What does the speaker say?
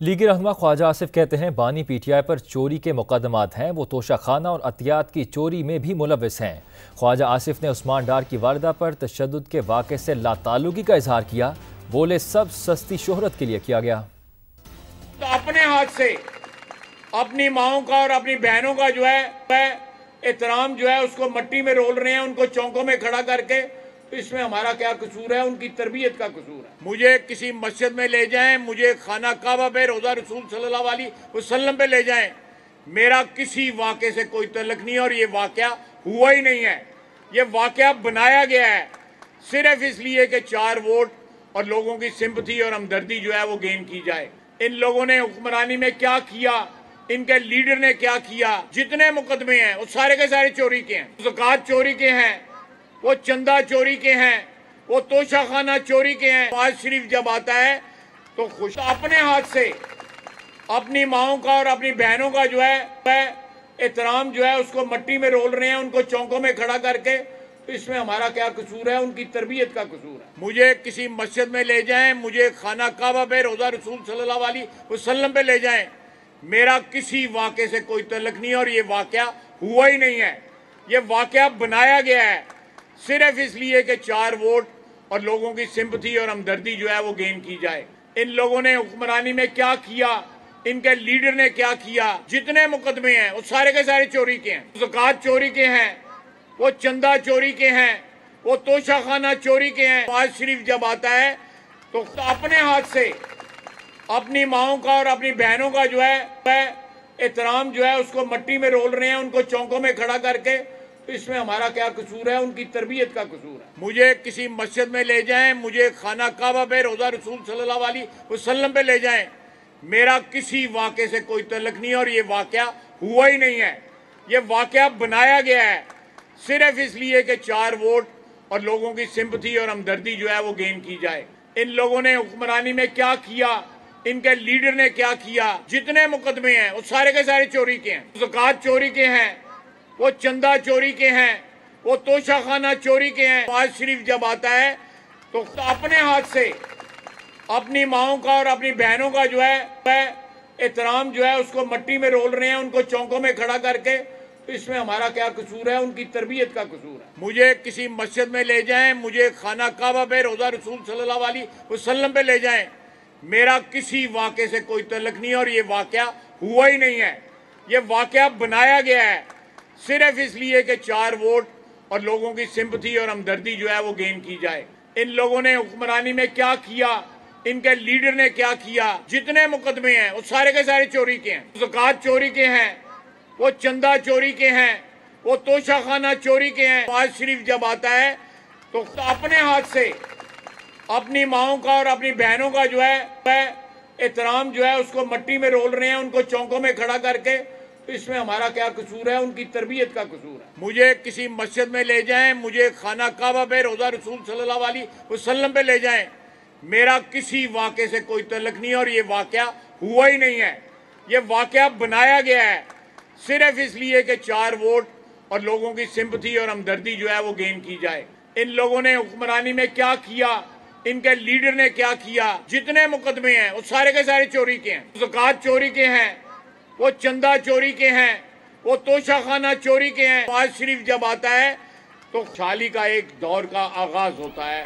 لیگی رہنما خواجہ آصف کہتے ہیں بانی پی ٹی آئی پر چوری کے مقدمات ہیں، وہ توشہ خانہ اور عطیات کی چوری میں بھی ملوث ہیں۔ خواجہ آصف نے عثمان ڈار کی واردہ پر تشدد کے واقعے سے لا تعلقی کا اظہار کیا، بولے سب سستی شہرت کے لیے کیا گیا۔ تو اپنے ہاتھ سے اپنی ماؤں کا اور اپنی بہنوں کا جو ہے احترام جو ہے اس کو مٹی میں رول رہے ہیں، ان کو چونکوں میں کھڑا کر کے، تو اس میں ہمارا کیا قصور ہے؟ ان کی تربیت کا قصور ہے۔ مجھے کسی مسجد میں لے جائیں، مجھے خانہ کعبہ پہ، روضہ رسول صلی اللہ علیہ وسلم پہ لے جائیں، میرا کسی واقعے سے کوئی تعلق نہیں، اور یہ واقعہ ہوا ہی نہیں ہے۔ یہ واقعہ بنایا گیا ہے صرف اس لیے کہ 4 ووٹ اور لوگوں کی سمپتھی اور ہمدردی جو ہے وہ گین کی جائے۔ ان لوگوں نے حکمرانی میں کیا کیا، ان کے لیڈر نے کیا کیا؟ جتنے مقدمے ہیں وہ سارے کے سارے چوری کے ہیں، زکوٰۃ چوری کے ہیں، وہ چندہ چوری کے ہیں، وہ توشہ خانہ چوری کے ہیں۔ نواز شریف جب آتا ہے تو اپنے ہاتھ سے اپنی ماؤں کا اور اپنی بہنوں کا جو ہے احترام جو ہے اس کو مٹی میں رول رہے ہیں، ان کو چونکوں میں کھڑا کر کے، تو اس میں ہمارا کیا قصور ہے؟ ان کی تربیت کا قصور ہے۔ مجھے کسی مسجد میں لے جائیں، مجھے خانہ کعبہ پہ، روضہ رسول صلی اللہ علیہ وسلم پہ لے جائیں، میرا کسی واقعے سے کوئی تعلق نہیں، اور یہ واقعہ ہوا ہی نہیں ہے۔ یہ واقعہ بنایا گیا ہے صرف اس لیے کہ 4 ووٹ اور لوگوں کی سمپتھی اور ہمدردی جو ہے وہ گین کی جائے۔ ان لوگوں نے حکمرانی میں کیا کیا، ان کے لیڈر نے کیا کیا؟ جتنے مقدمے ہیں وہ سارے کے سارے چوری کے ہیں، زکوٰۃ چوری کے ہیں، وہ چندہ چوری کے ہیں، وہ توشہ خانہ چوری کے ہیں۔ نواز شریف جب آتا ہے تو اپنے ہاتھ سے اپنی ماؤں کا اور اپنی بہنوں کا جو ہے احترام جو ہے اس کو مٹی میں رول رہے ہیں، ان کو چونکوں میں کھڑا کر کے، تو اس میں ہمارا کیا قصور ہے؟ ان کی تربیت کا قصور ہے۔ مجھے کسی مسجد میں لے جائیں، مجھے خانہ کعبہ پہ، روضہ رسول صلی اللہ علیہ وسلم پہ لے جائیں، میرا کسی واقعے سے کوئی تعلق نہیں، اور یہ واقعہ ہوا ہی نہیں ہے۔ یہ واقعہ بنایا گیا ہے صرف اس لیے کہ 4 ووٹ اور لوگوں کی سمپتھی اور ہمدردی جو ہے وہ گین کی جائے۔ ان لوگوں نے حکمرانی میں کیا کیا، ان کے لیڈر نے کیا کیا؟ جتنے مقدمے ہیں وہ سارے کے سارے چوری کے ہیں، زکوٰۃ چوری کے ہیں، وہ چندہ چوری کے ہیں، وہ توشہ خانہ چوری کے ہیں۔ نواز شریف جب آتا ہے تو اپنے ہاتھ سے اپنی ماؤں کا اور اپنی بہنوں کا جو ہے احترام جو ہے اس کو مٹی میں رول رہے ہیں، ان کو چونکوں میں کھڑا کر کے، تو اس میں ہمارا کیا قصور ہے؟ ان کی تربیت کا قصور ہے۔ مجھے کسی مسجد میں لے جائیں، مجھے خانہ کعبہ پہ، روضہ رسول صلی اللہ علیہ وسلم پہ لے جائیں، میرا کسی واقعے سے کوئی تعلق نہیں، اور یہ واقعہ ہوا ہی نہیں ہے۔ یہ واقعہ بنایا گیا ہے صرف اس لیے کہ 4 ووٹ اور لوگوں کی سمپتھی اور ہمدردی جو ہے وہ گین کی جائے۔ ان لوگوں نے حکمرانی میں کیا کیا، ان کے لیڈر نے کیا کیا؟ جتنے مقدمے ہیں وہ سارے کے سارے چوری کے ہیں، زکوٰۃ چوری کے ہیں، وہ چندہ چوری کے ہیں، وہ توشہ خانہ چوری کے ہیں۔ نواز شریف جب آتا ہے تو اپنے ہاتھ سے اپنی ماؤں کا اور اپنی بہنوں کا جو ہے احترام جو ہے اس کو مٹی میں رول رہے ہیں، ان کو چونکوں میں کھڑا کر کے، تو اس میں ہمارا کیا قصور ہے؟ ان کی تربیت کا قصور ہے۔ مجھے کسی مسجد میں لے جائیں، مجھے خانہ کعبہ پہ، روضہ رسول صلی اللہ علیہ وسلم پہ لے جائیں، میرا کسی واقعے سے کوئی تعلق نہیں، اور یہ واقعہ ہوا ہی نہیں ہے۔ یہ واقعہ بنایا گیا ہے صرف اس لیے کہ 4 ووٹ اور لوگوں کی سمپتھی اور ہمدردی جو ہے وہ گین کی جائے۔ ان لوگوں نے حکمرانی میں کیا کیا، ان کے لیڈر نے کیا کیا؟ جتنے مقدمے ہیں وہ سارے کے سارے چوری کے ہیں، زکوٰۃ چوری کے ہیں، وہ چندہ چوری کے ہیں، وہ توشہ خانہ چوری کے ہیں۔ نواز شریف جب آتا ہے تو خوشحالی کا ایک دور کا آغاز ہوتا ہے۔